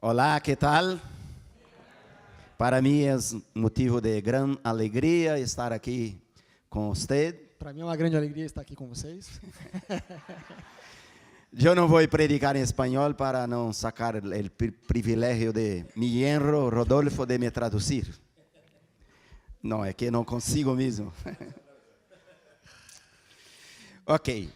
Olá, que tal? Para mim é motivo de grande alegria estar aqui com você. Para mim é uma grande alegria estar aqui com vocês. Eu não vou predicar em espanhol para não sacar o privilégio de mi genro Rodolfo de me traduzir. Não, é que não consigo mesmo. Ok.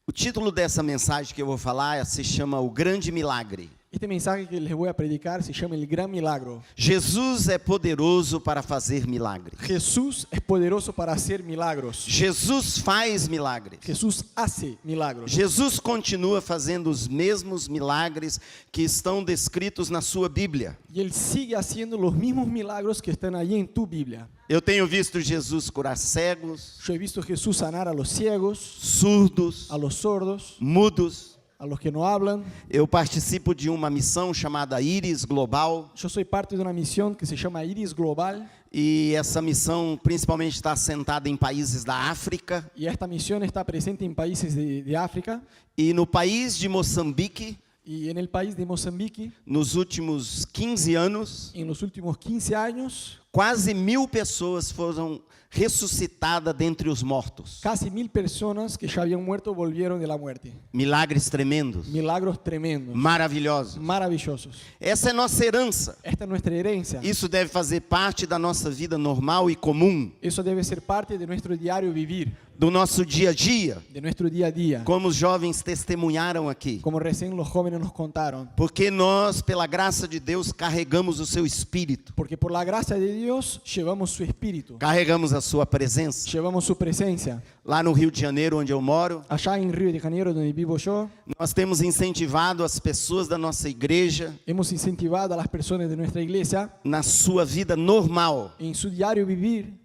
O título dessa mensagem que eu vou falar se chama O Grande Milagre. Este mensaje que les voy a predicar se llama El Gran Milagro. Jesus é poderoso para fazer milagres. Jesús es poderoso para hacer milagros. Jesus faz milagres. Jesús hace milagros. Jesus continua fazendo os mesmos milagres que estão descritos na sua Bíblia. Y Él sigue haciendo los mismos milagros que están allí en tu Biblia. Eu tenho visto Jesus curar cegos, Yo he visto a Jesús sanar a los ciegos, surdos, a los sordos, mudos. a los que no hablan. Eu participo de uma missão chamada Iris Global. Yo soy parte de una misión que se llama Iris Global. E essa missão principalmente está assentada em países da África. Y esta misión está presente en países de África. E no país de Moçambique, Y en el país de Mozambique, nos últimos 15 anos, en los últimos 15 años, quase 1000 pessoas foram ressuscitadas dentre os mortos. casi 1000 personas que ya habían muerto volvieron de la muerte. Milagres tremendos, Milagros tremendos, maravilhosos. maravillosos. Essa é nossa herança. Esta es nuestra herencia. Isso deve fazer parte da nossa vida normal e comum, Eso debe ser parte de nuestro diario vivir, do nosso dia a dia, de nuestro día a día, como os jovens testemunharam aqui. como recién los jóvenes nos contaron. Porque nós, pela graça de Deus, carregamos o seu espírito, Porque por la gracia de Dios llevamos su espíritu, carregamos a sua presença. llevamos su presencia. Lá no Rio de Janeiro, onde eu moro, Allá en Río de Janeiro, donde vivo yo, nós temos incentivado as pessoas da nossa igreja hemos incentivado a las personas de nuestra iglesia na sua vida normal, en su diario vivir,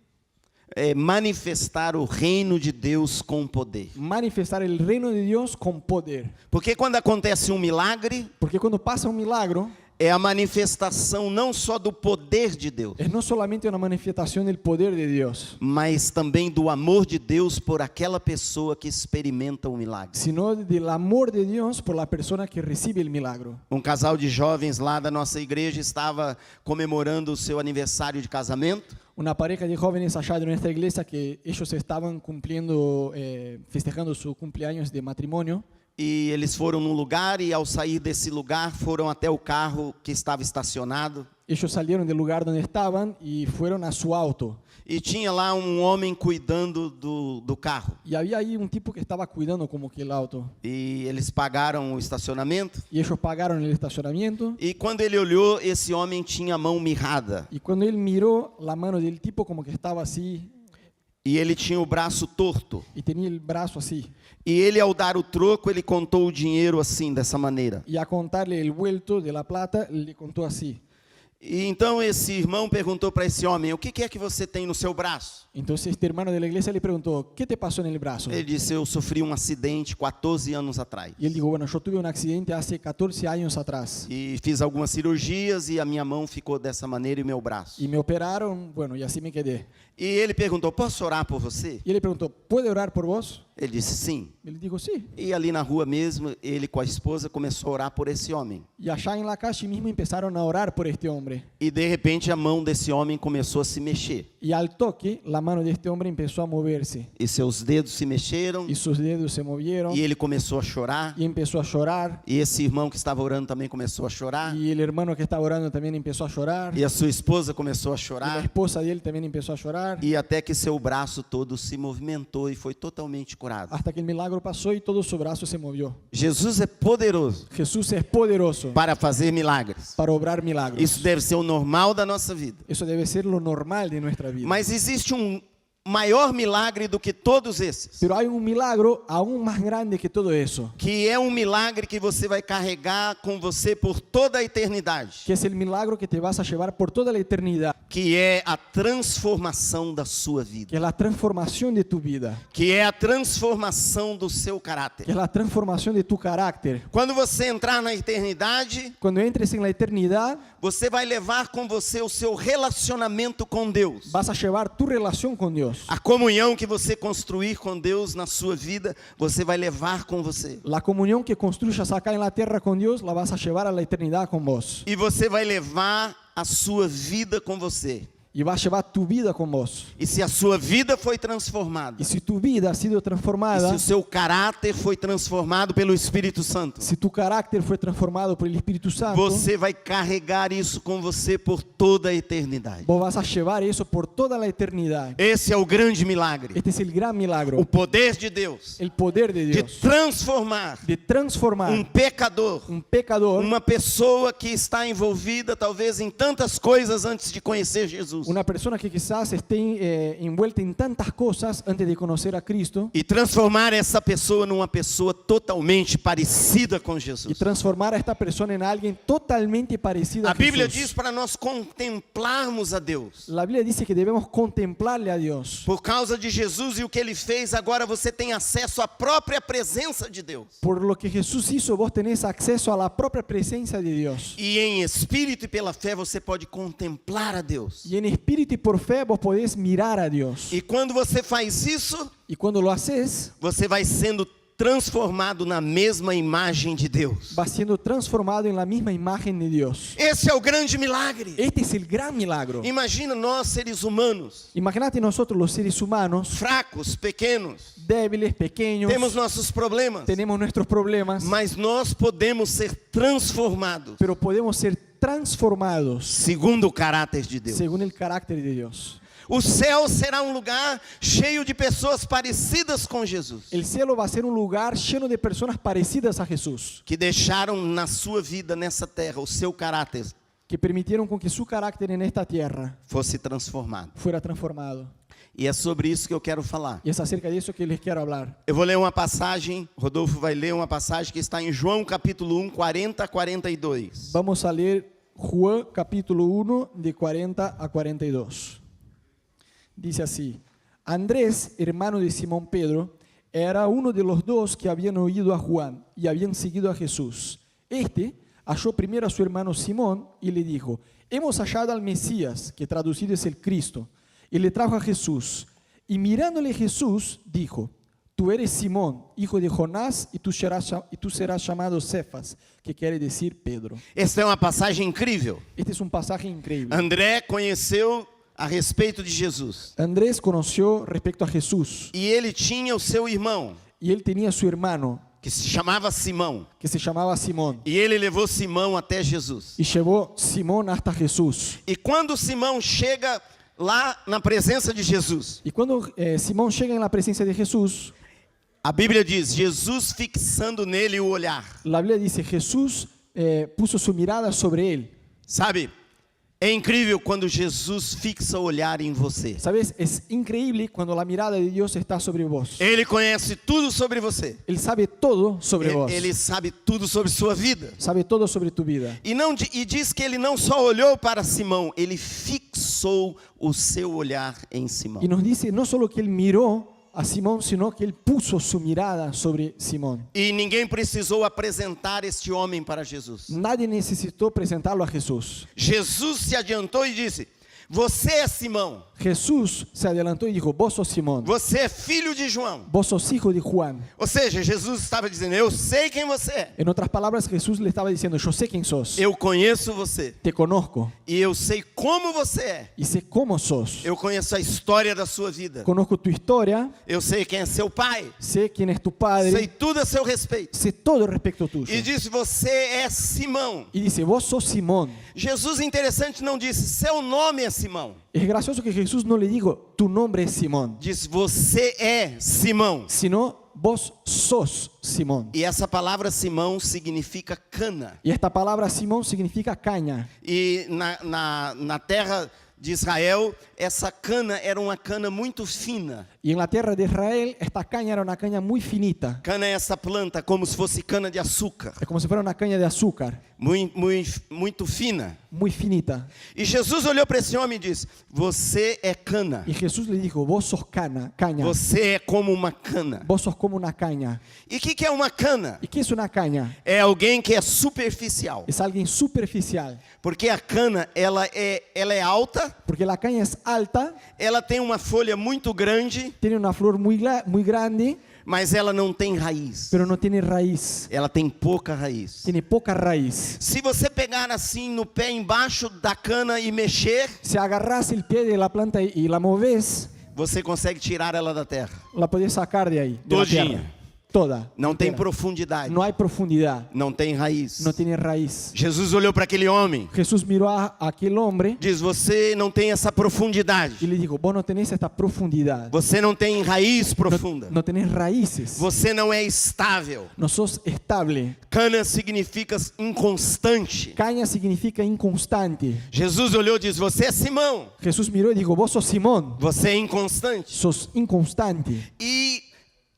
manifestar o reino de Deus com poder. manifestar el reino de Dios con poder. Porque quando acontece um milagre, Porque cuando pasa un milagro, é a manifestação não só do poder de Deus, es no solamente una manifestación del poder de Dios, mas também do amor de Deus por aquela pessoa que experimenta o milagre. sino del amor de Dios por la persona que recibe el milagro. Um casal de jovens lá da nossa igreja estava comemorando o seu aniversário de casamento. Una pareja de jóvenes allá de nuestra iglesia que ellos estaban cumpliendo, festejando su cumpleaños de matrimonio. E eles foram num lugar e ao sair desse lugar foram até o carro que estava estacionado. Ellos salieron del lugar donde estaban y fueron a su auto. E tinha lá um homem cuidando do carro. Y había ahí un tipo que estaba cuidando como que el auto. E eles pagaram o estacionamento. Y ellos pagaron el estacionamiento. E quando ele olhou, esse homem tinha a mão mirrada. Y cuando él miró la mano del tipo como que estaba así E ele tinha o braço torto. y tenía el brazo así. E ele, ao dar o troco, ele contou o dinheiro assim, dessa maneira. Y a contarle el vuelto de la plata, le contó así. E então esse irmão perguntou para esse homem: o que é que você tem no seu braço? Entonces este hermano de la iglesia le preguntó, ¿qué te pasó en el brazo? Ele disse: eu sofri um acidente 14 anos atrás. Y él dijo, bueno, yo tuve un accidente hace 14 años atrás. E fiz algumas cirurgias e a minha mão ficou dessa maneira e meu braço. Y me operaron, bueno, y así me quedé. E ele perguntou: posso orar por você? Y él le preguntó, ¿puede orar por vos? Ele disse sim. Él dijo, sí. E ali na rua mesmo, ele com a esposa começou a orar por esse homem. Y allá en la calle mismo empezaron a orar por este hombre. E de repente a mão desse homem começou a se mexer. Y al toque, la mano de este hombre empezó a moverse. E seus dedos se mexeram. Y sus dedos se movieron. E ele começou a chorar. Y empezó a llorar. E esse irmão que estava orando também começou a chorar. Y el hermano que estaba orando también empezó a llorar. E a sua esposa começou a Y la chorar. esposa de él también empezó a llorar. E até que seu braço todo se movimentou e foi totalmente curado. Hasta que el milagro pasó y todo su brazo se movió. Jesus é poderoso Jesús es poderoso para fazer milagres. para obrar milagros. Isso deve ser o normal da nossa vida. Eso debe ser lo normal de nuestra vida. Mas existe um maior milagre do que todos esses, Pero hay un milagro aún más grande que todo eso, que é um milagre que você vai carregar com você por toda a eternidade, que es el milagro que te vas a llevar por toda la eternidad, que é a transformação da sua que vida, es la transformación de tu vida, que é a transformação do seu que caráter. es la transformación de tu carácter. Quando você entrar na eternidade, Cuando entres en la eternidad, você vai levar com você o seu relacionamento com Deus. vas a llevar tu relación con Dios. Dios. A comunhão que você construir com Deus na sua vida, você vai levar com você. La comunión que construyas acá en la tierra con Dios, la vas a llevar a la eternidad con vos. E você vai levar a sua vida com você. Y vas a llevar tu vida con vos. E se a sua vida foi transformada, Y si tu vida ha sido e transformada, se o seu caráter foi transformado pelo Espírito Santo, si tu carácter fue transformado por el Espíritu Santo, você vai carregar isso com você por toda a eternidade. vos vas a llevar eso por toda la eternidad. Esse é o grande milagre. Este es el gran O milagro, poder de Deus el poder de de Dios, transformar de transformar pecador, un pecador, uma pessoa que está envolvida talvez em tantas coisas antes de conhecer Jesus, una persona que quizás esté envuelta en tantas cosas antes de conocer a Cristo, e transformar essa pessoa numa pessoa totalmente parecida com y Jesus. transformar a esta persona en alguien totalmente parecido a A Bíblia Jesús. diz para nós contemplarmos a Deus. La Biblia dice que debemos contemplarle a Dios. Por causa de Jesus e o que Ele fez, agora você tem acesso à própria presença de Deus. Por lo que Jesús hizo, vos tenés acceso a la propia presencia de Dios. E em espírito e pela fé você pode contemplar a Deus. Y en espíritu y por fe vos podés mirar a Dios. E quando você faz isso, Y cuando lo haces, você vai sendo transformado na mesma imagem de Deus. vas siendo transformado en la misma imagen de Dios. Esse é o grande milagre. Este es el gran milagro. Imagina nós, seres humanos, Imagínate nosotros los seres humanos, fracos, pequenos, débiles, pequeños, temos nossos problemas, tenemos nuestros problemas, mas nós podemos ser transformados pero podemos ser transformados segundo o caráter de Deus. según el carácter de Dios. O céu será um lugar cheio de pessoas parecidas com Jesus, El cielo va a ser un lugar lleno de personas parecidas a Jesús, que deixaram na sua vida nessa terra o seu caráter que permitieron con que su carácter en esta tierra fosse transformado. fuera transformado. E é sobre isso que eu quero falar. Y es acerca de eso que les quiero hablar. Eu vou ler uma passagem, Rodolfo vai ler uma passagem que está em João capítulo 1, 40 a 42. Vamos a leer Juan capítulo 1 de 40 a 42. Dice así: Andrés, hermano de Simón Pedro, era uno de los dos que habían oído a Juan y habían seguido a Jesús. Este halló primero a su hermano Simón y le dijo: hemos hallado al Mesías, que traducido es el Cristo. Y le trajo a Jesús. Y mirándole Jesús, dijo: tú eres Simón, hijo de Jonás, y tú serás llamado Cefas, que quiere decir Pedro. Esta é uma passagem incrível. Este es un pasaje increíble. André conheceu a respeito de Jesus. Andrés conoció respecto a Jesús E ele tinha o seu irmão, y él tenía a su hermano que se chamava Simão. que se llamaba Simón E ele levou Simão até Jesus. y llevó Simón hasta Jesús. E quando Simão chega lá na presença de Jesus, Y cuando Simón llega en la presencia de Jesús, a Bíblia diz, Jesus fixando nele o olhar. la Biblia dice: Jesús puso su mirada sobre él. Sabe, é incrível quando Jesus fixa o olhar em você. ¿Sabes? Es increíble cuando la mirada de Dios está sobre vos. Ele conhece tudo sobre você. Él sabe todo sobre vos. Ele sabe tudo sobre sua vida. Sabe todo sobre tu vida. E diz que ele não só olhou para Simão, ele fixou o seu olhar em Simão. Y nos dice no solo que él miró a Simón, sino que él puso su mirada sobre Simón. E ninguém precisou apresentar este homem para Jesus. Nadie necesitó presentarlo a Jesús. Jesus se adiantou e disse: você é Simão, Jesús se adelantó y dijo: vos sos Simón, você é filho de João. vos sos hijo de Juan. Ou seja, Jesus estava dizendo: eu sei quem você é, En otras palabras, Jesús le estaba diciendo: yo sé quién sos, eu conheço você te conozco e eu sei como você é. y sé cómo sos. Eu conheço a história da sua vida. Conozco tu historia, Eu sei quem é seu pai. sé quién es tu Sei padre, tudo a seu respeito. sé todo respecto tuyo. E disse: você é Simão. Y dice: vos sos Simón. Jesus, interessante, não disse: seu nome é Simão. Es gracioso que Jesús no le dijo: tu nombre es Simón, Disse: você é Simão. sino vos sos Simón. E essa palavra Simão significa cana. Y esta palabra Simón significa caña. E na terra de Israel, essa cana era uma cana muito fina. Y en la tierra de Israel, esta caña era una caña muy finita. Cana é essa planta como se fosse cana de açúcar. Es como si fuera una caña de azúcar, Muito fina. muy finita. E Jesus olhou para esse homem e disse: você é cana. Y Jesús le dijo: vos sos caña. Você é como uma cana. Vos sos como una caña. E o que é uma cana? ¿Y qué es una caña? É alguém que é superficial. Es alguien superficial. Porque a cana, ela é alta, Porque la caña es alta, ela tem uma folha muito grande, tiene una flor muy grande, mas ela não tem raiz. pero no tiene raíz. Ela tem pouca raiz. Tiene poca raíz. Se você pegar assim no pé embaixo da cana e mexer, Si agarras el pie de la planta y la moves, você consegue tirar ela da terra. la podés sacar de ahí, de la Todinha. tierra. Toda. Não tem entera. profundidade. No hay profundidad, Não tem raiz. no tiene raíz. Jesus olhou para aquele homem. Jesús miró a aquel hombre Diz, você não tem essa profundidade. y le dijo, vos no tenés esta profundidad, Você não tem raiz profunda. no tenés raíces, Você não é estável. no sos estable. Cana significa inconstante. Caña significa inconstante. Jesus olhou e disse, você é Simão. Jesús miró y dijo, vos sos Simón, Você é inconstante. sos inconstante. E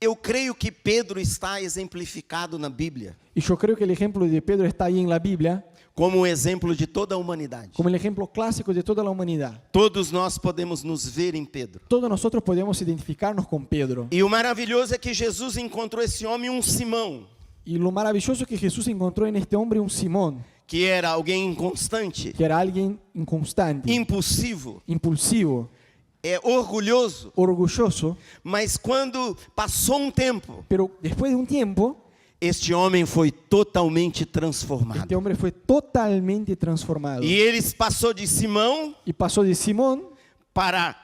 eu creio que Pedro está exemplificado na Bíblia Y yo creo que el ejemplo de Pedro está ahí en la Biblia como um exemplo de toda a humanidade. como el ejemplo clásico de toda la humanidad. Todos nós podemos nos ver em Pedro. Todos nosotros podemos identificarnos con Pedro. E o maravilhoso é que Jesus encontrou esse homem, um Simão, Y lo maravilloso es que Jesús encontró en este hombre un Simón, que era alguém inconstante, que era alguien inconstante, impulsivo, impulsivo, orgulhoso. orgulloso, Mas quando passou um tempo, pero después de un tiempo, este homem foi totalmente transformado. este hombre fue totalmente transformado. E ele passou de Simão Y pasó de Simón para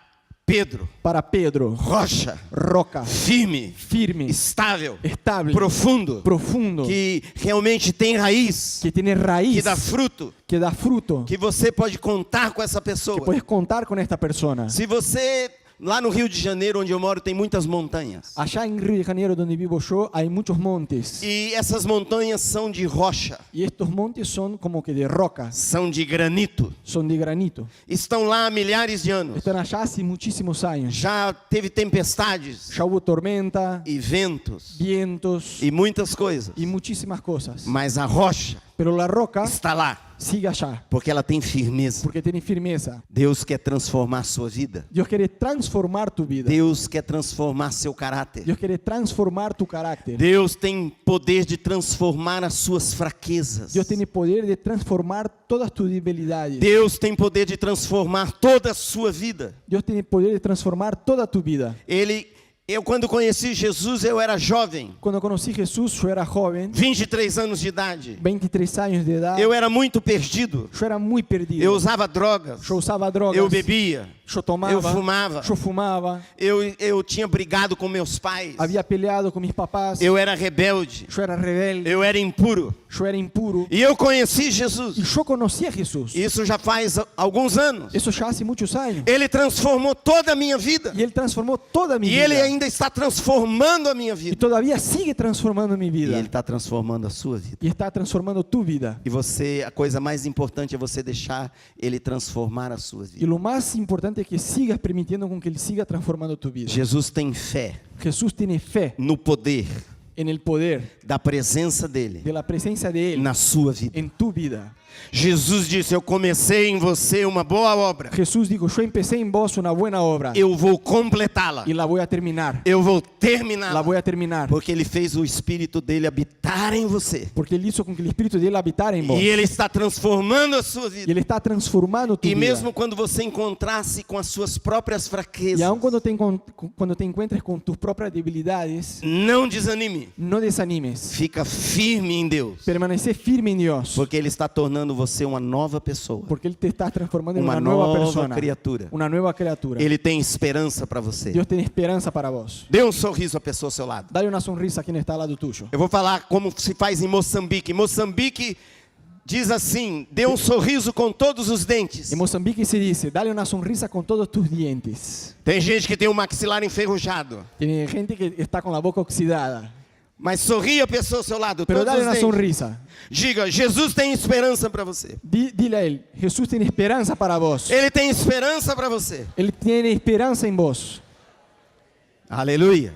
Pedro, para Pedro, rocha, roca, firme, firme, estável, estable, profundo, profundo, que realmente tem raiz, que tiene raíz, que dá fruto, que da fruto, que você pode contar com essa que pessoa. puedes contar con esta persona. Se você, lá no Rio de Janeiro, onde eu moro, tem muitas montanhas. Allá en Río de Janeiro, donde vivo yo, hay muchos montes. E essas montanhas são de rocha, Y estos montes son como que de roca, são de granito. son de granito. Estão lá há milhares de anos. Están allá hace muchísimos años. Já teve tempestades Ya hubo tormenta, e ventos vientos e muitas coisas. y muchísimas cosas. Mas a rocha Pero la roca está lá, sigue allá, porque ela tem firmeza. porque tiene firmeza. Deus quer transformar a sua vida. Dios quiere transformar tu vida. Deus quer transformar seu caráter. Dios quiere transformar tu carácter. Deus tem poder de transformar as suas fraquezas. Dios tiene poder de transformar todas tus debilidades. Deus tem poder de transformar toda a sua vida. Dios tiene poder de transformar toda tu vida. Eu quando conheci Jesus, eu era jovem, Cuando conocí a Jesús, yo era joven, 23 anos de idade. 23 años de edad. Eu era muito perdido. Yo era muy perdido. Eu usava drogas. Yo usaba drogas. Eu bebia. Yo tomaba. Eu fumava. Yo fumaba. Eu tinha brigado com meus pais. Había peleado con mis papás. Eu era rebelde. Yo era rebelde. Eu era impuro. Yo era impuro. E eu conheci Jesus. Y yo conocí a Jesús. Isso já faz alguns anos. Eso ya hace muchos años. Ele transformou toda a minha vida. Y Él transformó toda mi E vida. Ele ainda está transformando a minha Y vida. todavía sigue transformando mi E vida. Ele está transformando a sua vida. Y está transformando tu vida. E você, a coisa mais importante é você deixar Ele transformar a sua Y vida. lo más importante es que sigas permitiendo con que Él siga transformando tu vida. Jesus tem fé Jesús tiene fe no poder en el poder da presença dele de la presencia de Él na sua vida. en tu vida. Jesus disse: eu comecei em você uma boa obra. Jesús dijo, yo empecé en vos una buena obra Eu vou completá-la. y la voy a terminar. Eu vou La terminá-la. voy a terminar. Porque Ele fez o Espírito dele habitar em você. Porque Él hizo con que el Espíritu de Él habitara en vos. E Ele está transformando a sua Y vida. Él está transformando tu E vida. mesmo quando você encontrasse com as suas próprias fraquezas, Y aun cuando te encuentres con tus propias debilidades, não desanime. no desanimes. Fica firme em Deus. Permanece firme en Dios. Porque Ele está tornando você uma nova pessoa. Porque Él te está transformando en Uma una nueva nova persona. criatura. Una nueva criatura. Ele tem esperança para você. Dios tiene esperanza para vos. Dê um sorriso à pessoa ao seu lado. Dale una sonrisa a quien está al lado tuyo. Eu vou falar como se faz em Moçambique. Moçambique diz assim: dê um sorriso com todos os dentes. En Mozambique se dice, dale una sonrisa con todos tus dientes. Tem gente que tem o maxilar enferrujado. Tiene gente que está con la boca oxidada. Mas sorria a pessoa ao seu lado, Pero todos dale os una dentes. sonrisa. Diga: Jesus tem esperança para você. Dile a Él, Jesús tiene esperanza para vos. Ele tem esperança para você. Él tiene esperanza en vos. Aleluia.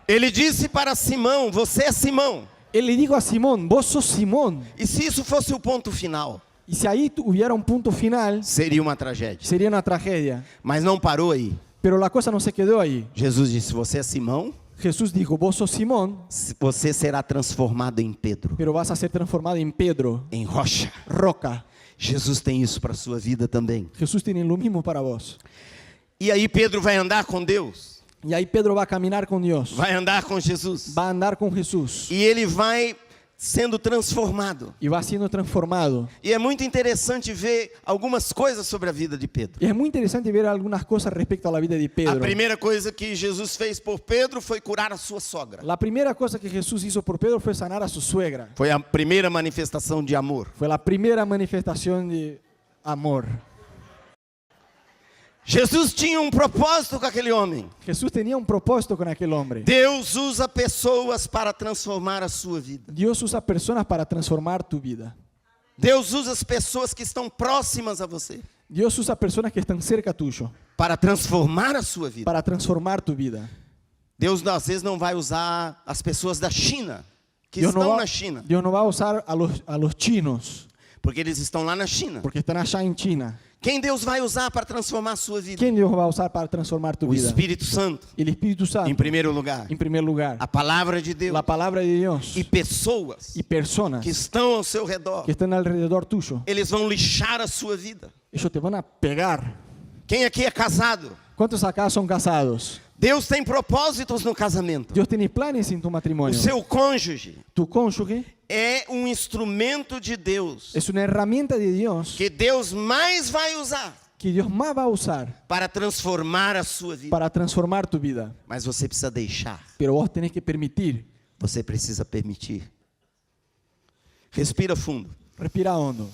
Ele disse para Simão: você é Simão. Él le dijo a Simón, vos sos Simón. E se isso fosse o ponto final, Y si ahí hubiera un punto final, seria uma tragédia. sería una tragedia. Mas não parou aí. Pero la cosa no se quedó ahí. Jesus disse: você é Simão, Jesús dijo, vos sos Simón, você será transformado em Pedro, pero vas a ser transformado en Pedro, em rocha. roca. Jesus tem isso para a sua vida também. Jesús tiene lo mismo para vos. E aí Pedro vai andar com Deus, Y ahí Pedro va a caminar con Dios. vai andar com Jesus. Va a andar con Jesús. E ele vai sendo transformado. Y va siendo transformado. E é muito interessante ver algumas coisas sobre a vida de Pedro. Y es muy interesante ver algunas cosas respecto a la vida de A Pedro. primeira coisa que Jesus fez por Pedro foi curar a sua sogra. La primera cosa que Jesús hizo por Pedro fue sanar a su suegra. Foi a primeira manifestação de amor. Fue la primera manifestación de amor. Jesus tinha um propósito com aquele homem. Jesús tenía un propósito con aquel hombre. Deus usa pessoas para transformar a sua vida. Dios usa personas para transformar tu vida. Deus usa as pessoas que estão próximas a você Dios usa personas que están cerca tuyo para transformar a sua vida. para transformar tu vida. Deus às vezes não vai usar as pessoas da China, que Dios estão na China, Dios no va a usar a los chinos, porque eles estão lá na China. porque están allá en China. Quem Deus vai usar para transformar a sua vida? ¿Quién Dios va a usar para transformar tu O vida? Espírito Santo, El Espíritu Santo, em primeiro lugar. en primer lugar. A palavra de Deus La palabra de Dios e pessoas y personas que estão ao seu redor. que están alrededor tuyo. Eles vão lixar a sua vida. Ellos te van a pegar. Quem aqui é casado? ¿Cuántos acá son casados? Deus tem propósitos no casamento. Dios tiene planes en tu O matrimonio. seu cônjuge Tu cónyuge é um instrumento de Deus es una herramienta de Dios que Deus mais vai usar que Dios más va a usar para transformar a sua vida. para transformar tu vida. Mas você precisa deixar. Pero vos tenés que permitir. Você precisa permitir. Respira fundo. Respira hondo.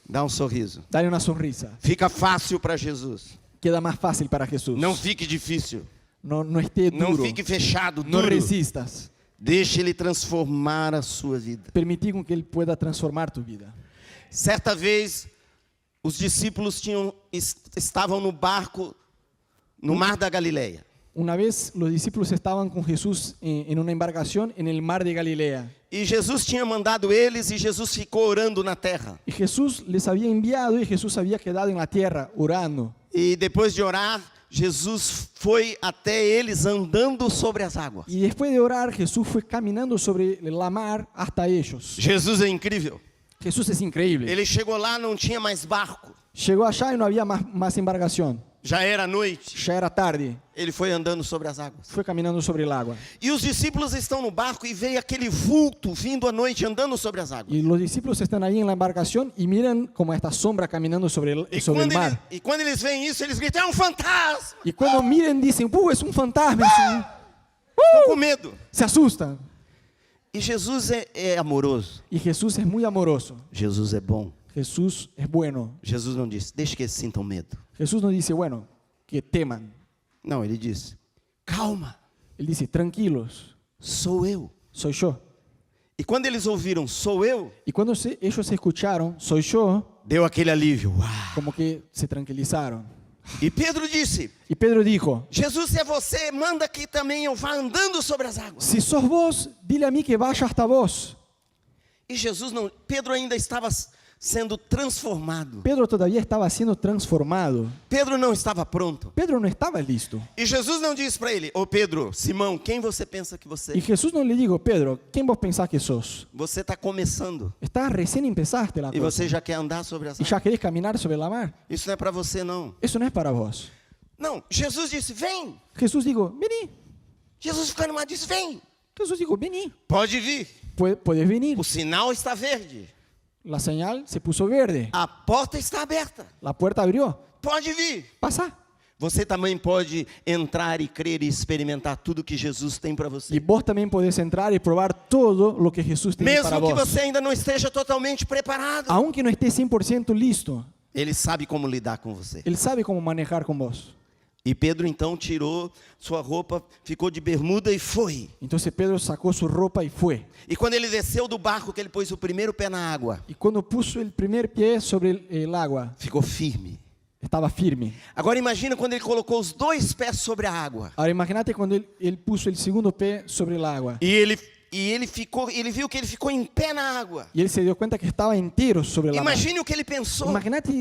Dá um sorriso. Dale una sonrisa. Fica fácil para Jesus. Queda más fácil para Jesús. Não fique difícil. No esté Não duro. fique fechado, No duro. resistas. Deixe Ele transformar a sua vida. Permití con que Él pueda transformar tu vida. Certa vez, os discípulos estavam no barco no mar da Galileia. Una vez los discípulos estaban con Jesús en una embarcación en el mar de Galilea. E Jesus tinha mandado eles e Jesus ficou orando na terra. Y Jesús les había enviado y Jesús había quedado en la tierra orando. E depois de orar, Jesus foi até eles andando sobre as águas. Y después de orar, Jesús fue caminando sobre la mar hasta ellos. Jesus é incrível. Jesús es increíble. Ele chegou lá, não tinha mais barco. Llegó allá y no había más embarcación. Já era noite. Ya era tarde. Ele foi andando sobre as águas. Fue caminando sobre el agua. E os discípulos estão no barco e veio aquele vulto vindo à noite andando sobre as águas. Y los discípulos están ahí en la embarcación y miran como esta sombra caminando sobre el mar. Quando eles veem isso, eles gritam: é um fantasma! Y cuando miren dicen, es un fantasma. Estão com medo. Se asustan. E Jesus é amoroso. Y Jesús es muy amoroso. Jesus é bom. Jesús es bueno. Jesus não disse: deixe que eles sintam medo. Jesús no dice, bueno, que teman. Não, ele disse: calma, Él dice, tranquilos, sou eu. soy yo. E quando eles ouviram sou eu, Y cuando ellos escucharon, soy yo, deu aquele alívio. Uau. como que se tranquilizaron. E Pedro disse: Y Pedro dijo, Jesus, se é você, manda que também eu vá andando sobre as águas. si sos vos, dile a mí que vaya hasta vos. E Jesus não, Pedro ainda estava sendo transformado. Pedro todavía estaba siendo transformado. Pedro não estava pronto. Pedro no estaba listo. E Jesus não disse para ele: ô Pedro, Simão, quem você pensa que você Y é? Jesús no le dijo, Pedro, ¿quién vos pensás que sos? Você está começando Estás recién empezaste la e cosa. você já quer andar sobre as Y águas. ya querés caminar sobre la mar. Isso não é para você não. Eso no es para vos. Não, Jesus disse: vem. Jesús dijo, vení. Jesus ficou animado, disse: vem. Jesús dijo, vení. Pode vir. Puedes venir. O sinal está verde. La señal se puso verde. A porta está aberta. La puerta abrió. Pode vir. Pasa. Você também pode entrar e crer e experimentar tudo que Jesus tem para Y você. vos también podés entrar y probar todo lo que Jesús tiene para Mesmo que vos. você ainda não esteja totalmente preparado. Aunque no estés 100% listo, Ele sabe como lidar com você. Él sabe cómo manejar con vos. E Pedro então tirou sua roupa, ficou de bermuda e foi. Entonces Pedro sacó su ropa y fue. E quando ele desceu do barco, que ele pôs o primeiro pé na água, Y cuando puso el primer pie sobre el agua, ficou firme. estaba firme. Agora imagina quando ele colocou os dois pés sobre a água. Ahora imagínate cuando él puso el segundo pie sobre el agua. E ele viu que ele ficou em pé na água. Y él se dio cuenta que estaba entero sobre la mar. Imagine o que ele pensou, Imagínate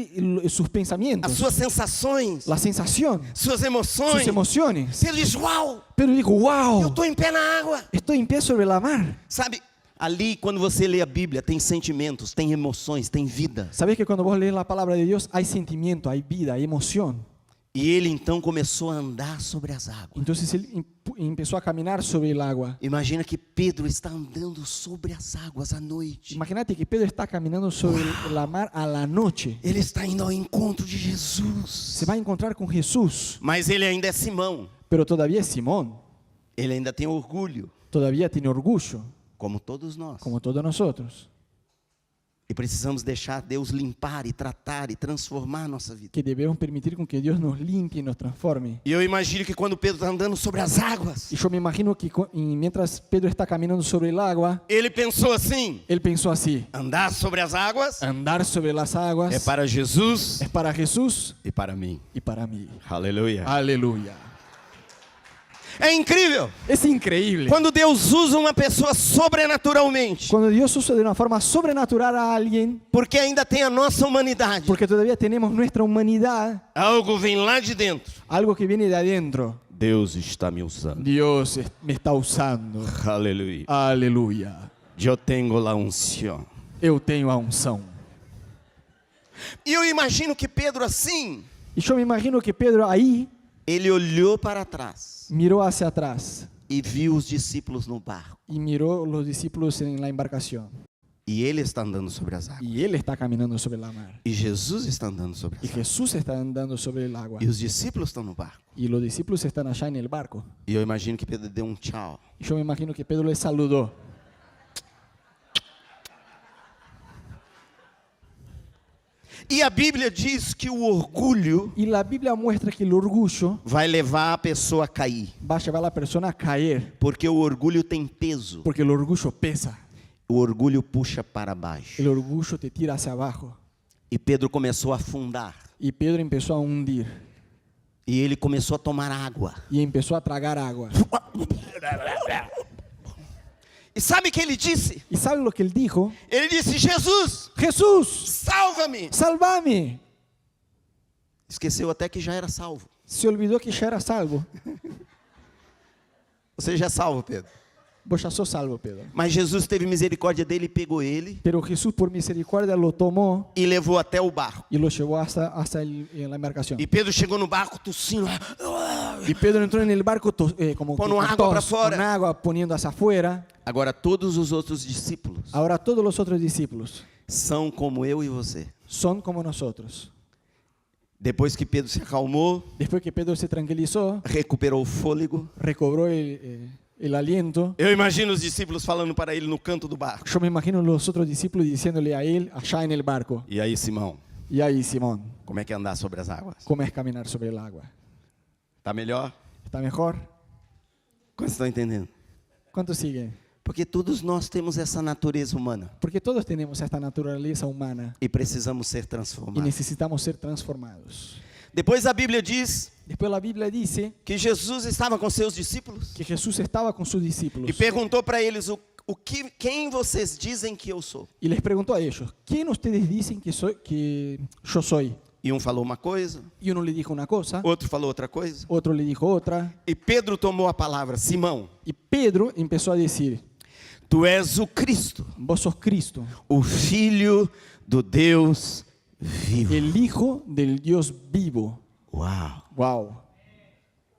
sus as pensamientos, suas sensações, la sensación, suas sus emoções. emociones. Ele diz: uau, Pedro dijo, eu wow, estou em pé na água. estoy en pie sobre la mar. Sabe, Ali, quando você lê a Bíblia, tem sentimentos, tem emoções, tem vida. ¿Sabés que cuando vos lees la palabra de Dios hay sentimiento, hay vida, hay emoción? E ele então começou a andar sobre as águas. Entonces él empezó a caminar sobre el agua. Imagina que Pedro está andando sobre as águas à noite. Imagínate que Pedro está caminando sobre la mar a la noche. Ele está indo ao encontro de Jesus. Se va a encontrar con Jesús, Mas ele ainda é Simão. pero todavía es Simón. Ele ainda tem orgulho, Todavía tiene orgullo, como todos nós. como todos nosotros. E precisamos deixar Deus limpar e tratar e transformar a nossa vida. Que debemos permitir con que Dios nos limpie y nos transforme. E eu imagino que quando Pedro está andando sobre as águas, Y yo me imagino que mientras Pedro está caminando sobre el agua, ele pensou assim: él pensó así: andar sobre as águas andar sobre las aguas é para Jesus es para Jesús e para mim. y para mí. Aleluia. Aleluya. É incrível Es increíble. quando Deus usa uma pessoa sobrenaturalmente, Cuando Dios usa de una forma sobrenatural a alguien, porque ainda tem a nossa humanidade. porque todavía tenemos nuestra humanidad, Algo vem lá de dentro. algo que viene de adentro. Deus está me usando. Dios me está usando. Aleluia. Aleluya. Eu tenho a unção. Eu tenho a unção. E eu imagino que Pedro assim, Y yo me imagino que Pedro ahí ele olhou para trás miró hacia atrás e viu os discípulos no barco. y miró los discípulos en la embarcación. E ele está andando sobre as águas. Y él está caminando sobre la mar. E Jesus está andando sobre Y as águas. Jesús está andando sobre el agua. E os discípulos estão no barco. Y los discípulos están allá en el barco. E eu imagino que Pedro deu tchau. Y yo me imagino que Pedro les saludó. E a Bíblia diz que o orgulho Y la Biblia muestra que el orgullo vai levar a pessoa a cair. va a llevar a la persona a caer. Porque o orgulho tem peso. Porque el orgullo pesa. O orgulho puxa para baixo. El orgullo te tira hacia abajo. E Pedro começou a afundar. Y Pedro empezó a hundir. E ele começou a tomar água. Y empezó a tragar agua. E sabe o que ele disse? ¿Y sabe lo que él dijo? Ele disse: Jesus, Jesús, salva-me. sálvame. Esqueceu até que já era salvo. Se olvidó que ya era salvo. Você já é salvo, Pedro. Vos ya sos salvo, Pedro. Mas Jesus teve misericórdia dele e pegou ele Pero Jesús por misericordia lo tomó e levou até o barco. y lo llevó hasta la embarcación. E Pedro chegou no barco tossindo. Y Pedro entró en el barco como que Pondo con agua para tos, fora. con agua, poniendo hacia afuera. Agora todos os outros discípulos Ahora todos los otros discípulos são como eu e você. son como nosotros. Depois que Pedro se acalmou, Después que Pedro se tranquilizó, recuperou o fôlego, recobró el aliento. eu imagino os discípulos falando para ele no canto do barco. Yo me imagino los otros discípulos diciéndole a él allá en el barco: E aí, Simão, y ahí, Simón, como é que é andar sobre as águas? ¿cómo es caminar sobre el agua? Tá melhor? ¿Está mejor? Quantos estão entendendo? ¿Cuánto sigue? Porque todos nós temos essa natureza humana Porque todos tenemos esta naturaleza humana e precisamos ser y transformados. necesitamos ser transformados. Depois a Bíblia diz Después la Biblia dice que Jesus estava com seus discípulos que Jesús estaba con sus discípulos e perguntou para eles quem vocês dizem que eu sou. y les preguntó a ellos: ¿quién ustedes dicen que yo soy? E um falou uma coisa, Y uno le dijo una cosa, outro falou outra coisa. otro le dijo otra, E Pedro tomou a palavra: Simão, y Pedro empezó a decir: tu és o Cristo, vos sos Cristo, o Filho do Deus vivo. el Hijo del Dios vivo. Uau! Wow.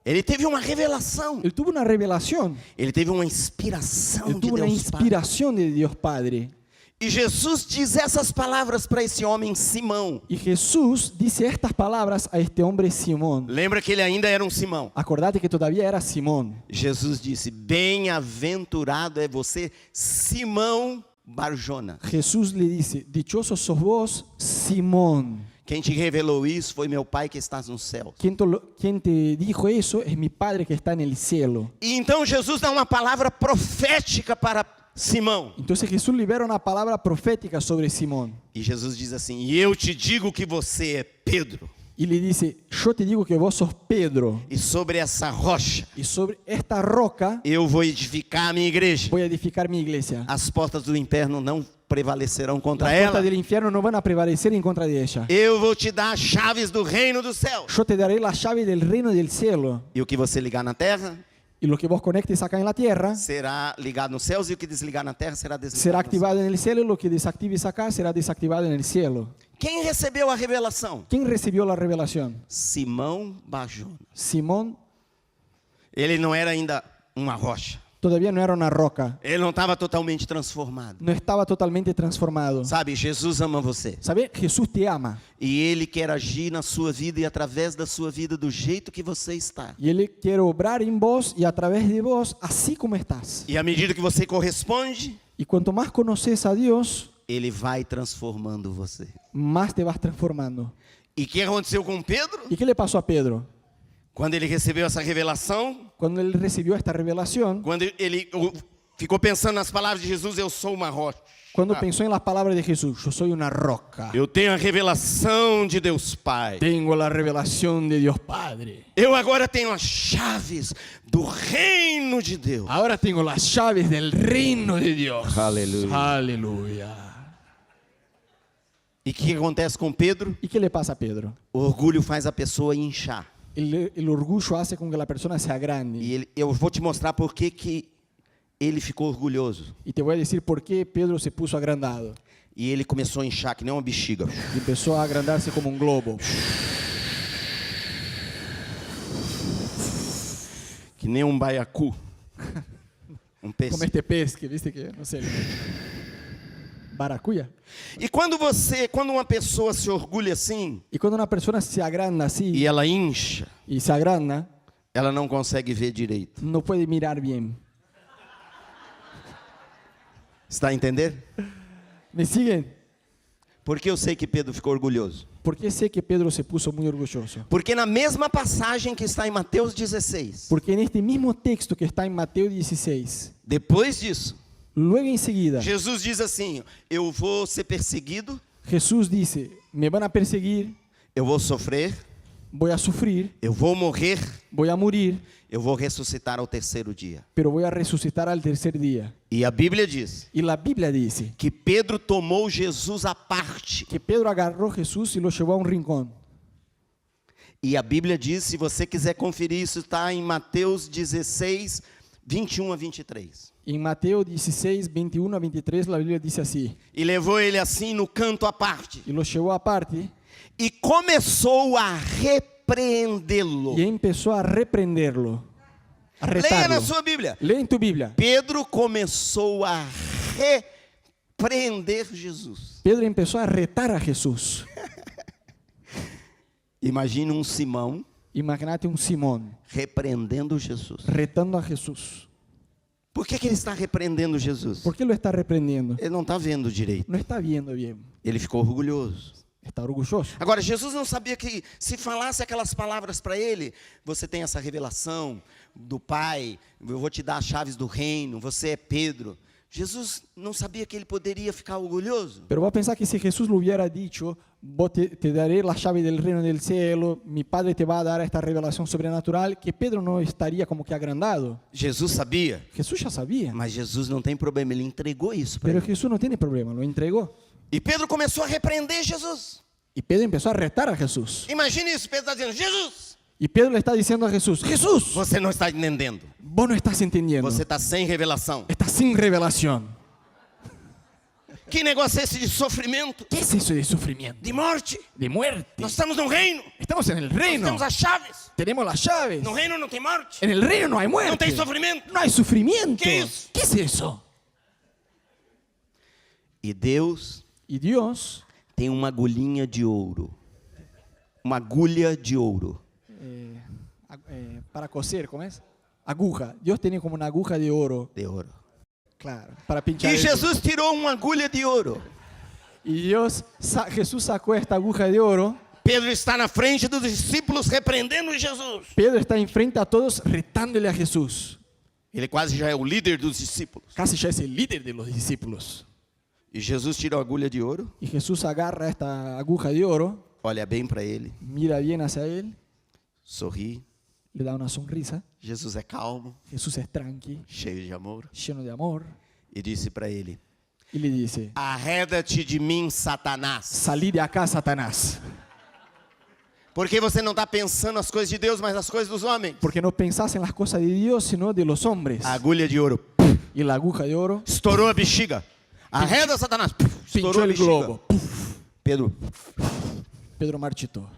Ele teve uma revelação. Él tuvo una revelación, Ele teve uma inspiração él de tuvo una Deus Pai. inspiración de Dios Padre. E Jesus diz essas palavras para esse homem Simão. Y Jesús dice estas palabras a este hombre Simón. Lembra que ele ainda era um Simão. Acordate que todavía era Simón. Jesus disse: bem-aventurado é você, Simão Barjona. Jesús le dice: dichoso sos vos, Simón. Quem te revelou isso foi meu Pai que estás no céu. Quien te dijo eso es mi Padre que está en el cielo. E então Jesus dá uma palavra profética para Simão. Entonces Jesús libera una palabra profética sobre Simón. E Jesus diz assim: e eu te digo que você é Pedro. Y le dice: yo te digo que vos sos Pedro. E sobre essa rocha Y sobre esta roca eu vou edificar a minha igreja. voy a edificar mi iglesia. As portas do inferno não prevalecerão contra Las ela. puertas del infierno no van a prevalecer en contra de ella. Eu vou te dar as chaves do reino do céu. Yo te daré la llave del reino del cielo. E o que você ligar na terra Y lo que vos conectes acá en la tierra será ligado nos céus e o que desligar na terra será desligado. será nos céus. activado en el cielo y lo que desactives acá será desactivado en el cielo. Quem recebeu a revelação? ¿Quién recibió la revelación? Simão Barjona. Simón Ele não era ainda uma rocha. todavía no era una roca, Ele não estava totalmente transformado. no estaba totalmente transformado. Sabe, Jesus ama você. ¿Sabe? Jesús te ama E Ele quer agir na sua vida e através da sua vida do jeito que você está. y Él quiere obrar en vos y a través de vos, así como estás. E à medida que você corresponde, Y cuanto más conoces a Dios, Ele vai transformando você. más te vas transformando. E o que aconteceu com Pedro? ¿Y qué le pasó a Pedro? Quando ele recebeu essa revelação, Cuando él recibió esta revelación, quando ele ficou pensando nas palavras de Jesus, eu sou uma rocha. cuando pensó en las palabras de Jesús, yo soy una roca. Eu tenho a revelação de Deus Pai. Tengo la revelación de Dios Padre. Eu agora tenho as chaves do reino de Deus. Ahora tengo las llaves del reino de Dios. Aleluya. Aleluya. E o que acontece com Pedro? ¿Y qué le pasa a Pedro? O orgulho faz a pessoa inchar. El orgullo hace con que la persona sea grande. E eu vou te mostrar por que ele ficou orgulhoso. Y te voy a decir por qué Pedro se puso agrandado. E ele começou a inchar que nem uma bexiga. Y empezó a agrandarse como un globo. Que nem um baiacu. Um peixe. Como este pez que viste que, no sé, baracuya. E quando uma pessoa se orgulha assim, Y cuando una persona se agranda e así ela incha, y se agranda, ela não consegue ver direito. no puede mirar bien. Está a entender? ¿Me siguen? Por que eu sei que Pedro ficou orgulhoso? ¿Por qué sé que Pedro se puso muy orgulloso? Porque na mesma passagem que está em Mateus 16, Porque en este mismo texto que está en Mateo 16, depois disso, luego enseguida, Jesus diz assim: eu vou ser perseguido, Jesús dice, me van a perseguir, eu vou sofrer, voy a sufrir, eu vou morrer, voy a morir, eu vou ressuscitar ao terceiro dia. pero voy a resucitar al tercer día. E a Bíblia diz Y la Biblia dice que Pedro tomou Jesus à parte. que Pedro agarró a Jesús y lo llevó a un rincón. E a Bíblia diz, se você quiser conferir, isso está em Mateus 16, 21 a 23. En Mateo 16, 21 a 23, la Biblia dice así, E levou ele assim no canto à parte. y lo llevó aparte E começou a repreendê-lo. y empezó a reprenderlo, a Leia retarlo. na sua Bíblia. Lee en tu Biblia. Pedro começou a repreender Jesus. Pedro empezó a retar a Jesús. Imagine um Simão Imagínate un Simón repreendendo Jesus. retando a Jesús. Por que ele está repreendendo Jesus? ¿Por qué lo está reprendiendo? Ele não está vendo direito. No está viendo bien, Ele ficou orgulhoso. está orgulloso. Agora, Jesus não sabia que se falasse aquelas palavras para ele, você tem essa revelação do Pai, eu vou te dar as chaves do reino, você é Pedro. Jesus não sabia que ele poderia ficar orgulhoso. Pero va a pensar que si Jesús lo hubiera dicho, vos te daré la llave del reino del cielo, mi Padre te va a dar esta revelación sobrenatural, que Pedro no estaría como que agrandado. Jesus sabia, Jesús ya sabía, mas Jesus não tem problema, ele entregou isso para pero ele. Jesús no tiene problema, lo entregó. E Pedro começou a repreender Jesus. Y Pedro empezó a retar a Jesús. Imagine isso, Pedro está dizendo: Jesus, Y Pedro le está diciendo a Jesús, Jesús, você não está entendendo, vos no estás entendiendo, você está sem revelação. estás sin revelación. Que negócio é esse de sofrimento, ¿Qué es eso de sufrimiento? de morte? De muerte. Nós estamos no reino, Estamos en el nós reino, temos as chaves. tenemos las llaves. No reino não tem morte, En el reino no hay muerte, não tem sofrimento. no hay sufrimiento. ¿Qué es? ¿Qué es eso? E Deus Y Dios tem uma agulhinha de ouro. Uma agulha de ouro. para coser, ¿cómo es? Aguja. Dios tiene como una aguja de oro, De ouro. claro, para pinchar. E eso. Jesus tirou uma agulha de ouro. Y Jesús sacó esta aguja de oro. Pedro está na frente dos discípulos repreendendo Jesus. Pedro está enfrente a todos retándole a Jesús. Ele quase já é o líder dos discípulos. Casi ya es el líder de los discípulos. E Jesus tira a agulha de ouro, Y Jesús agarra esta aguja de oro, olha bem para ele, mira bien hacia él, sorri. le da una sonrisa. Jesus é calmo, Jesús es tranqui, cheio de amor. lleno de amor. E disse para ele: Y le dice, arreda-te de mim, Satanás. salí de acá, Satanás. Porque você não está pensando as coisas de Deus, mas as coisas dos homens. Porque no pensás en las cosas de Dios, sino de los hombres. A agulha de ouro Y la aguja de oro estourou a bexiga. Arreda, Satanás. pinchó Estourou a el bexiga. globo. Pedro, Pedro marchitó.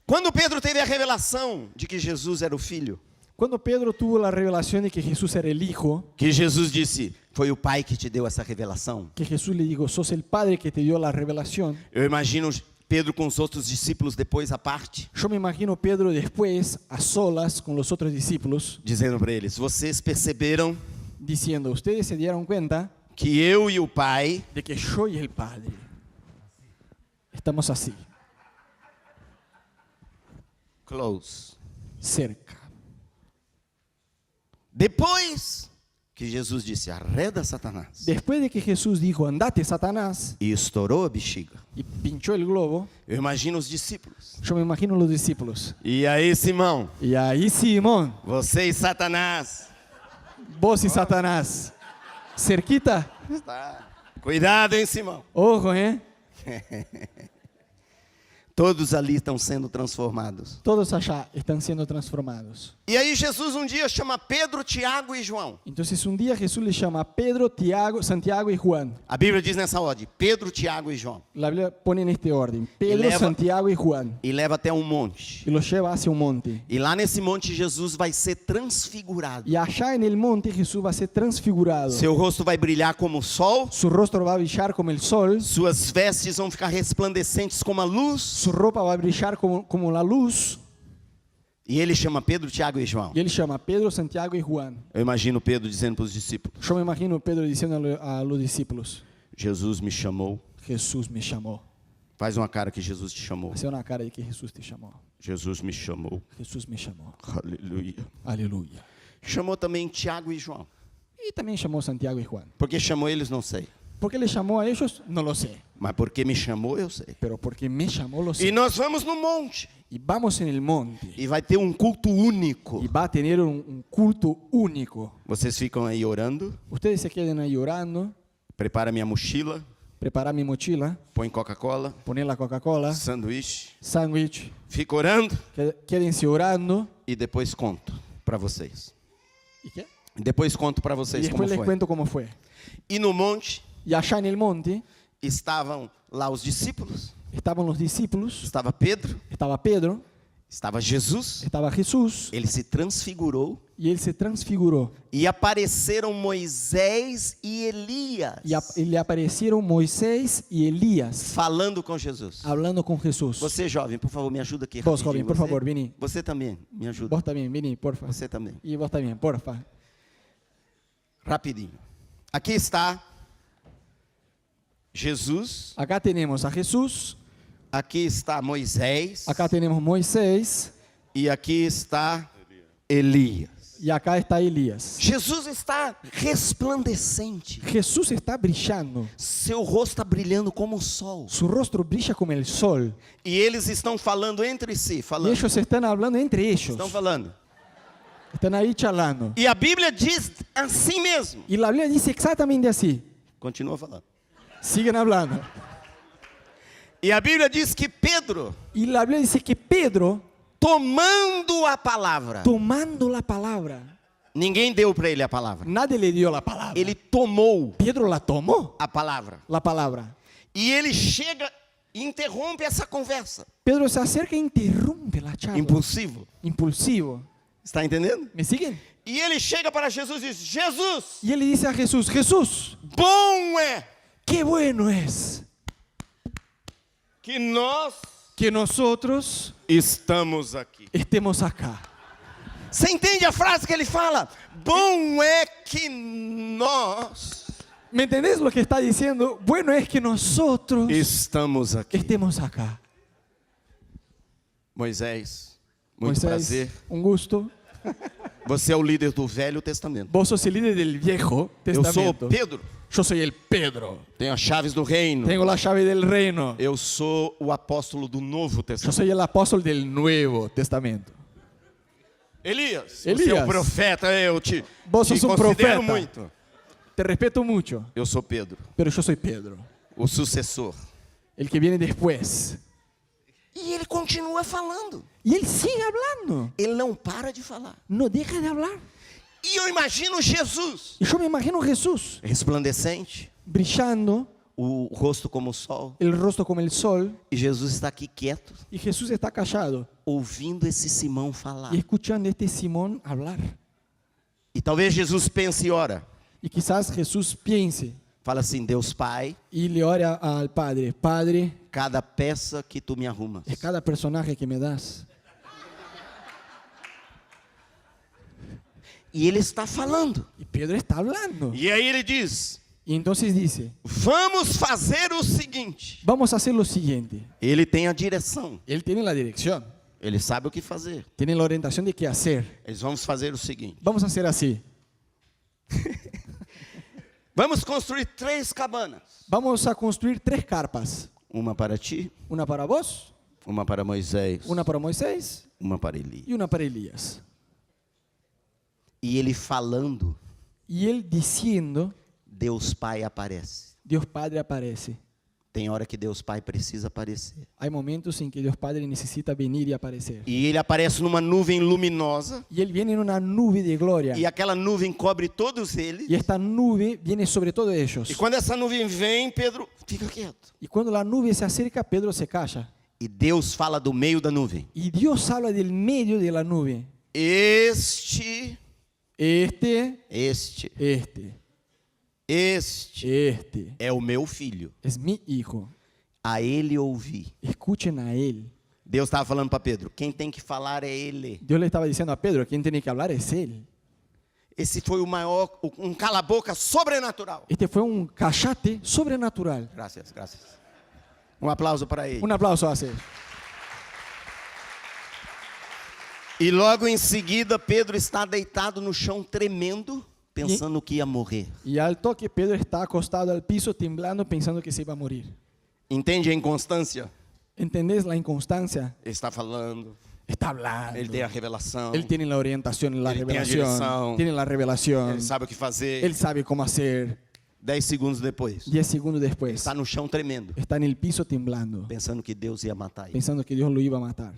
quando Pedro teve a revelação de que Jesus era o Filho, Cuando Pedro tuvo la revelación de que Jesús era el Hijo, que Jesus disse, foi o Pai que te deu essa revelação. que Jesús le dijo, sos el Padre que te dio la revelación. Eu imagino Pedro com os outros discípulos depois à parte, Yo me imagino Pedro después, a solas con los otros discípulos, dizendo para eles, vocês perceberam diciendo, ustedes se dieron cuenta que eu e o Pai de que yo y el Padre estamos así, close. cerca. Depois que Jesus disse, arreda, Satanás, Después de que Jesús dijo, andate, Satanás, e estourou a bexiga, y pinchó el globo, eu imagino os discípulos. yo me imagino los discípulos. E aí, Simão, Y ahí Simón, você e Satanás, vos y Satanás, cerquita, cuidado, hein, Simão? ojo, Todos ali estão sendo transformados. todos allá están siendo transformados. E aí Jesus um dia chama Pedro, Tiago e João. Entonces un día Jesús le llama a Pedro, Tiago, Santiago y Juan. A Bíblia diz nessa ordem, Pedro, Tiago e João. La Biblia pone en este orden, Pedro, leva- Santiago y Juan. E leva até um monte. Y los lleva hacia un monte. E lá nesse monte Jesus vai ser transfigurado. Y allá en el monte Jesús va a ser transfigurado. Seu rosto vai brilhar como o sol, Su rostro va a brillar como el sol. suas vestes vão ficar resplandecentes como a luz. Su ropa va a brillar como la luz. E ele chama Pedro, Tiago e João. Y él llama a Pedro, Santiago y Juan. Eu imagino Pedro dizendo para os discípulos, Yo me imagino Pedro diciendo a los discípulos, Jesus me chamou. Jesús me llamó. Faz uma cara que Jesus te chamou. Hace una cara de que Jesús te llamó. Jesus me chamou. Jesús me llamó. Aleluia. Aleluya. Chamou também Tiago e João. Y también llamó Santiago y Juan. Por que chamou eles, não sei. ¿Por qué le llamó a ellos? No lo sé. Mas porque me chamou, eu sei. Pero porque me llamó, lo E sé. nós vamos no monte. Y vamos en el monte. E vai ter um culto único. Y va a tener un culto único. Vocês ficam aí orando. Ustedes se queden ahí orando. Prepara minha mochila. Prepara mi mochila. Põe Coca-Cola. Poner la Coca-Cola. Sanduíche. Sándwich. Fica orando. Quédense orando. E depois conto para vocês. ¿Y qué? Depois conto para Y vocês como después les foi. cuento cómo fue. E no monte Y allá en el monte estavam lá os discípulos. estaban los discípulos. Estava Pedro. Estaba Pedro. Estava Jesus. Estaba Jesús. Ele se transfigurou. Y él se transfiguró. E apareceram Moisés e Elias. Y le aparecieron Moisés y Elías Falando com Jesus. hablando con Jesús. Você, jovem, por favor, me ajuda aqui. Vos, rapidinho. joven, por Você- favor, vení. Você também, me ajuda. Vos también, vení, porfa. Você também. Y vos también, porfa. Rapidinho. Aqui está Jesus. Acá tenemos a Jesús. Aqui está Moisés. Acá tenemos Moisés. E aqui está Elias. Y acá está Elías. Jesus está resplandecente. Jesús está brillando. Seu rosto está brilhando como o sol. Su rostro brilla como el sol. E eles estão falando entre si. Y Falando. ellos están hablando entre ellos. Estão falando. Están ahí charlando. E a Bíblia diz assim mesmo. Y la Biblia dice exactamente así. Continua falando. Siguen hablando. E a Bíblia diz que Pedro, Y la Biblia dice que Pedro, tomando a palavra, tomando la palabra, ninguém deu para ele a palavra. nadie le dio la palabra. Ele tomou Pedro la tomó, a palavra. la palabra. E ele chega e interrompe essa conversa. Pedro se acerca e interrumpe la charla. Impulsivo. Impulsivo. Está entendendo? ¿Me siguen? E ele chega para Jesus e diz: Jesus, Y él le dice a Jesús, Jesús, bom é qué bueno es que nós que nosotros estamos aqui. estemos acá. Você entende a frase que ele fala? Bom é que nós ¿Me entendés lo que está diciendo? Bueno es que nosotros estamos aqui. estemos acá. Moisés, muito Moisés, prazer. un gusto. Você é o líder do Velho Testamento. Vos sos el líder del Viejo Eu sou Testamento. Pedro. Yo soy el Pedro. Tenho as chaves do reino. Tengo la llave del reino. Eu sou o apóstolo do Novo Yo Testamento. soy el apóstol del Nuevo Testamento. Elias, você é Elias. um profeta, eu te Vos sos um considero profeta. muito. Te respeto mucho, Eu sou Pedro, pero yo soy Pedro, o sucessor. el que viene después. E ele continua falando. Y él sigue hablando, Ele não para de falar. no deja de hablar. E eu imagino Jesus, Y yo me imagino Jesús resplandecente, brillando, o rosto como o sol. el rostro como el sol, E Jesus está aqui quieto, y Jesús está callado ouvindo esse Simão falar. y escuchando a este Simón hablar. E talvez Jesus pense e ora. Y quizás Jesús piense Fala assim, Deus Pai, y le ora al Padre, Padre, cada peça que tu me arrumas. es cada personaje que me das. E ele está falando. Y Pedro está hablando. E aí ele diz, Y entonces dice, vamos fazer o seguinte. vamos a hacer lo siguiente. Ele tem a direção. Él tiene la dirección, Ele sabe o que fazer. tiene la orientación de qué hacer. Eles vamos fazer o seguinte. Vamos a hacer así. Vamos construir 3 cabanas. Vamos a construir 3 carpas. Uma para ti, Una para vos, uma para Moisés, una para Moisés uma para Elias. y una para Elías. E ele falando, Y él diciendo, Deus Pai aparece. Dios Padre aparece. Tem hora que Deus Pai precisa aparecer. Hay momentos en que Dios Padre necesita venir y aparecer. E ele aparece numa nuvem luminosa. Y él viene en una nube de gloria. E aquela nuvem cobre todos eles. Y esta nube viene sobre todos ellos. E quando essa nuvem vem, Pedro fica quieto. Y cuando la nube se acerca, Pedro se calla. E Deus fala do meio da nuvem. Y Dios habla del medio de la nube. Este, Este é o meu filho. es mi hijo. A ele ouvi. Escuchen a él. Deus estava falando para Pedro, quem tem que falar é ele. Dios le estaba diciendo a Pedro, quien tiene que hablar es él. Esse foi o maior, um cala-boca sobrenatural. Este fue un callate sobrenatural. Graças, graças. Um aplauso para ele. Un aplauso a él. E logo em seguida, Pedro está deitado no chão tremendo, pensando que ia morrer. Y al toque Pedro está acostado al piso temblando pensando que se iba a morir. Entende a inconstância? ¿Entendés la inconstancia? Ele está falando, Está hablando. ele tem a revelação, Él tiene la orientación, la Él tiene la revelación. dirección. Tiene la revelación. ele sabe o que fazer. Él sabe cómo hacer. 10 segundos depois, 10 segundos después, está no chão tremendo, está en el piso temblando, pensando que Deus ia matar ele. pensando que Dios lo iba a matar.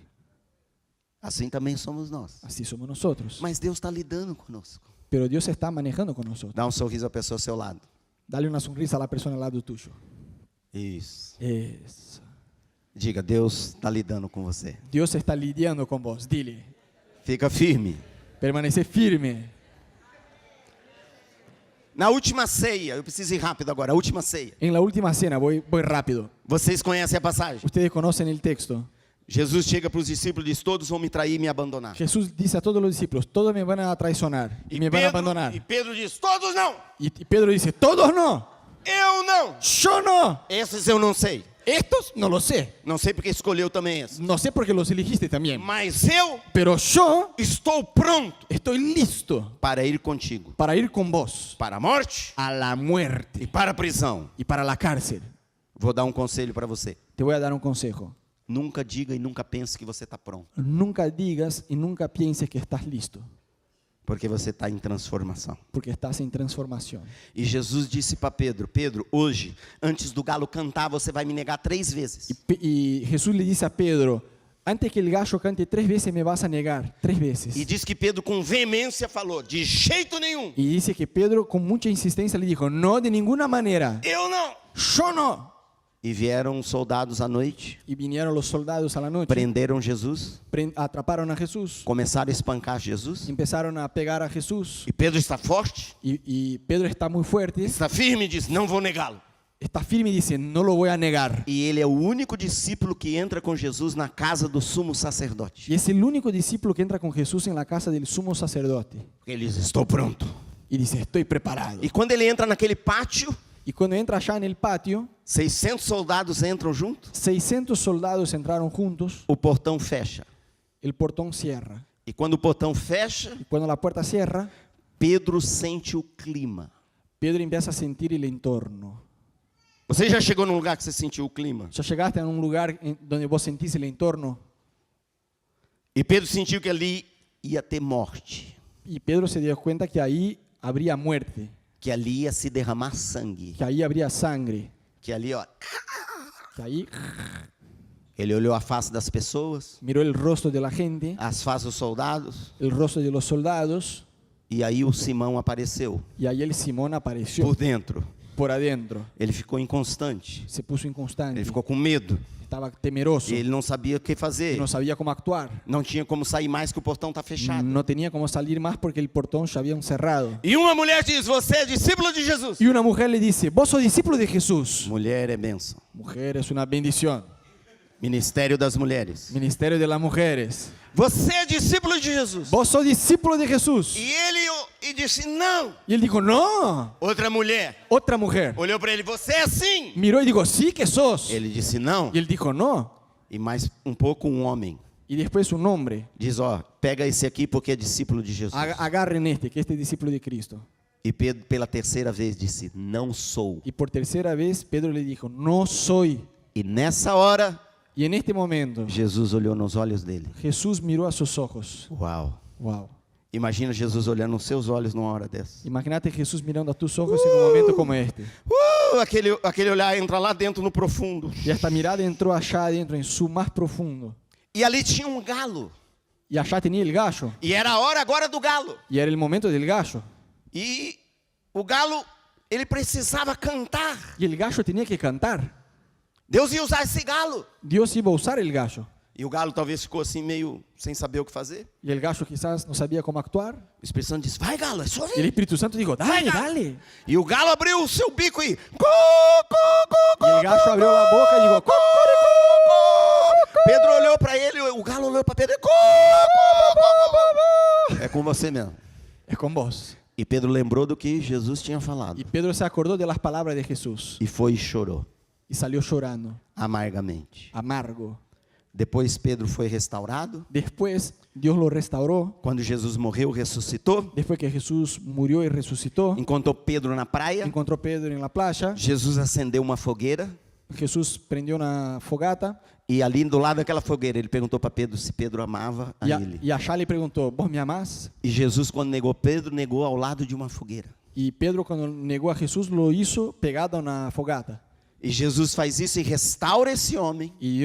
Assim também somos nós. Así somos nosotros. Mas Deus está lidando conosco. Pero Dios está manejando con nosotros. Dá um sorriso à pessoa ao seu lado. Dale una sonrisa a la persona al lado tuyo. Isso. Eso. Diga, Deus está lidando com você. Dios está lidiando con vos. Dile. Fica firme. Permanece firme. Na última ceia, eu preciso ir rápido agora, a última ceia. En la última cena, voy rápido. Vocês conhecem a passagem? Ustedes conocen el texto. Jesus chega para os discípulos e diz, todos vão me trair e me abandonar. Jesús dice a todos los discípulos, todos me van a traicionar y me van a abandonar. E Pedro diz, todos não. Y Pedro dice, todos no. Eu não. Yo no. Esses eu não sei. Estos no lo sé. Não sei porque escolheu também esse. No sé por qué los elegiste también. Mas eu Pero yo estou pronto estoy listo para ir contigo. para ir con vos Para a morte a la e muerte para a prisão. y para la cárcel. Vou dar um conselho para você. Te voy a dar un consejo. Nunca diga e nunca pense que você está pronto. Nunca digas y nunca pienses que estás listo, Porque você está em transformação. porque estás en transformación. E Jesus disse para Pedro, Pedro, hoje, antes do galo cantar, você vai me negar 3 vezes. Y Jesús le dice a Pedro, antes que el gallo cante 3 veces me vas a negar, 3 veces. E diz que Pedro com veemência falou, de jeito nenhum. Y dice que Pedro con mucha insistencia le dijo, no, de ninguna manera, Eu não. yo no. E vieram os soldados à noite, Y vinieron los soldados a la noche, prenderam Jesus, atraparon a Jesús, começaram a espancar Jesus. empezaron a pegar a Jesús. E Pedro está forte, Y Pedro está muy fuerte, está firme e diz, não vou negá-lo. está firme y dice, no lo voy a negar. E ele é o único discípulo que entra com Jesus na casa do sumo sacerdote. Y es el único discípulo que entra con Jesús en la casa del sumo sacerdote. Ele diz, estou pronto. Y dice, estoy preparado. E quando ele entra naquele pátio, Y cuando entra allá en el patio, 600 soldados entram junto, 600 soldados entraron juntos, o portão fecha. el portón cierra. E quando o portão fecha, Y cuando la puerta cierra, Pedro sente o clima. Pedro empieza a sentir el entorno. Você já chegou num lugar que você sentiu o clima? Ya llegaste a un lugar donde vos sentís el entorno. E Pedro sentiu que ali ia ter morte, Y Pedro se dio cuenta que ahí habría muerte, que ali ia se derramar sangue, que ahí habría sangre, que ali, ó, que ahí ele olhou a face das pessoas, miró el rostro de la gente, as faces dos soldados, el rostro de los soldados, e aí o Simão apareceu y ahí el Simón apareció por dentro. por adentro. Ele ficou inconstante, Se puso inconstante, ele ficou com medo, estaba temeroso, ele não sabia o que fazer, no sabía cómo actuar, não tinha como sair mais que o portão está fechado. no tenía cómo salir más porque el portón ya había cerrado. E uma mulher diz: você é discípulo de Jesus. Y una mujer le dice, vos sos discípulo de Jesús. Mulher é bênção. Mujer, es una bendición. Ministério das mulheres. Ministerio de las mujeres. Você é discípulo de Jesus. Vos sos discípulo de Jesús. E ele disse: não. Y él dijo, no. Outra mulher Otra mujer olhou para ele: você é assim. miró y dijo, sí que sos. Ele disse: não. Y él dijo, no. E mais um pouco um homem Y después un hombre, diz: ó, pega esse aqui porque é discípulo de Jesus. agarren este, que este es discípulo de Cristo. E Pedro pela terceira vez disse: não sou. Y por tercera vez Pedro le dijo, no soy. E nessa hora Y en este momento Jesus olhou nos olhos dele. Jesús miró a sus ojos. Uau. Wow. Imagina Jesus olhando nos seus olhos numa hora dessa. Imagínate Jesús mirando a tus ojos en un momento como este. Aquele olhar entra lá dentro no profundo. Y esta mirada entró allá adentro, en su más profundo. E ali tinha um galo. Y allá tenía el gallo. E era a hora agora do galo. Y era el momento del gallo. E o galo, ele precisava cantar. Y el gallo tenía que cantar. Deus ia usar esse galo. Dios iba a usar el gallo. E o galo talvez ficou assim meio sem saber o que fazer. Y el gallo quizás no sabía cómo actuar. O Espírito Santo disse: vai galo, é sua Y el vez. Espíritu Santo dijo, Vai, dale, galo. dale. E o galo abriu o seu bico e... Y el gallo abrió la boca y dijo, Pedro olhou para ele, o galo olhou para Pedro. É com você mesmo. es con vos. E Pedro lembrou do que Jesus tinha falado. Y Pedro se acordó de las palabras de Jesús. E foi e chorou Y salió llorando, amargamente. amargo. Depois Pedro foi restaurado. Después Dios lo restauró. Quando Jesus morreu, ressuscitou. Después que Jesús murió y resucitó, Encontrou Pedro na praia. encontró a Pedro en la playa. Jesus acendeu uma fogueira. Jesús prendió una fogata E ali do lado daquela fogueira, ele perguntou para Pedro se Pedro amava a ele. y allá le preguntó, ¿vos me amás? E Jesus, quando negou Pedro, negou ao lado de uma fogueira. Y Pedro cuando negó a Jesús lo hizo pegado a una fogata. E Jesus faz isso e restaura esse homem. Y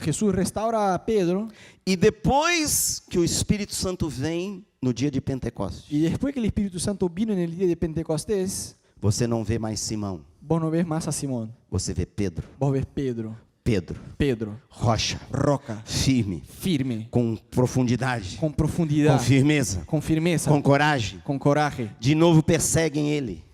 Jesús restaura a Pedro. E depois que o Espírito Santo vem no dia de Pentecostes, Y después que el Espíritu Santo vino en el día de Pentecostés, você não vê mais Simão, vos no ves más a Simón, você vê Pedro. vos ves Pedro, Pedro, rocha, roca, firme, firme, com profundidade, con com profundidad, firmeza, con firmeza, com coragem. con coraje. De novo perseguem ele.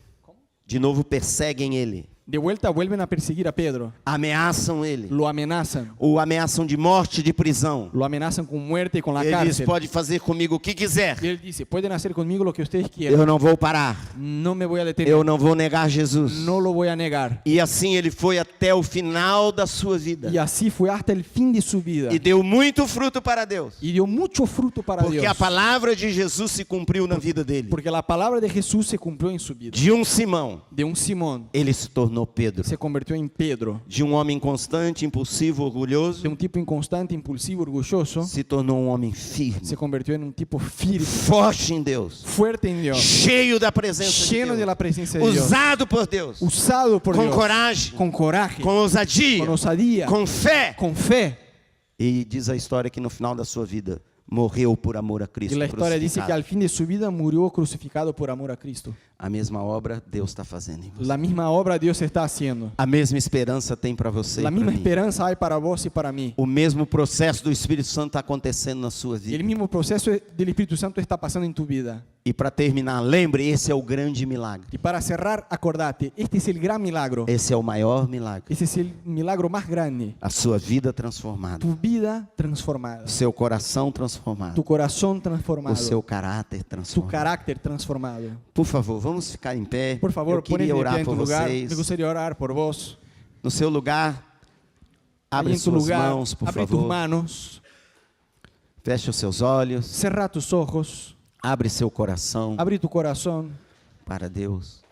De novo perseguem ele. De vuelta vuelven a perseguir a Pedro, Ameaçam ele. lo amenazan, O ameaçam de morte, de prisão. lo amenazan con muerte y con la Ele diz: cárcel. pode fazer comigo o que quiser. Y él dice, pueden hacer conmigo lo que ustedes quieran, Eu não vou parar. no me voy a detener, Eu não vou negar Jesus. no lo voy a negar. E assim ele foi até o final da sua vida. Y así fue hasta el fin de su vida. E deu muito fruto para Deus. Y dio mucho fruto para Porque Dios. a palavra de Jesus se cumpriu na vida dele. Porque la palabra de Jesús se cumplió en su vida. De um Simão, De un Simón ele se tornou Pedro. se convirtió en Pedro. De um homem inconstante, impulsivo, De orgulhoso, un tipo inconstante, impulsivo, orgulloso, se tornou um homem firme, se convirtió en un tipo firme, forte em Deus, fuerte en Dios, cheio da presença de lleno de Deus, la presencia de Dios, usado por Deus, usado por com Dios, coragem, con coraje, com ousadia, con osadía, com fé. con fe. E diz a história que no final da sua vida morreu por amor a Y Cristo. la historia dice que crucificado. al fin de su vida murió crucificado por amor a Cristo. A mesma obra Deus está fazendo em você. La misma obra Dios está haciendo. A mesma esperança tem para você La e misma para mim. esperanza hay para vos y para mí. O mesmo processo do Espírito Santo está acontecendo na sua Y el vida. mismo proceso del Espíritu Santo está pasando en tu vida. E para terminar, lembre, esse é o grande milagre. Y para cerrar, acordate, este es el gran milagro. Esse é o maior milagre. Ese es el milagro más grande. A sua vida transformada. Tu vida transformada. O seu coração transformado. Tu corazón transformado. O seu caráter Tu transformado. carácter transformado. Por favor, vamos ficar em pé. Por favor, Eu ponete queria de pie orar en tu por lugar. vocês. Me gustaría orar por vos. No seu lugar, Ahí abre en tu suas lugar, mãos, por abre tus favor. manos. Feche os seus olhos. Cerra tus ojos. Abre seu coração Abre tu corazón para Deus.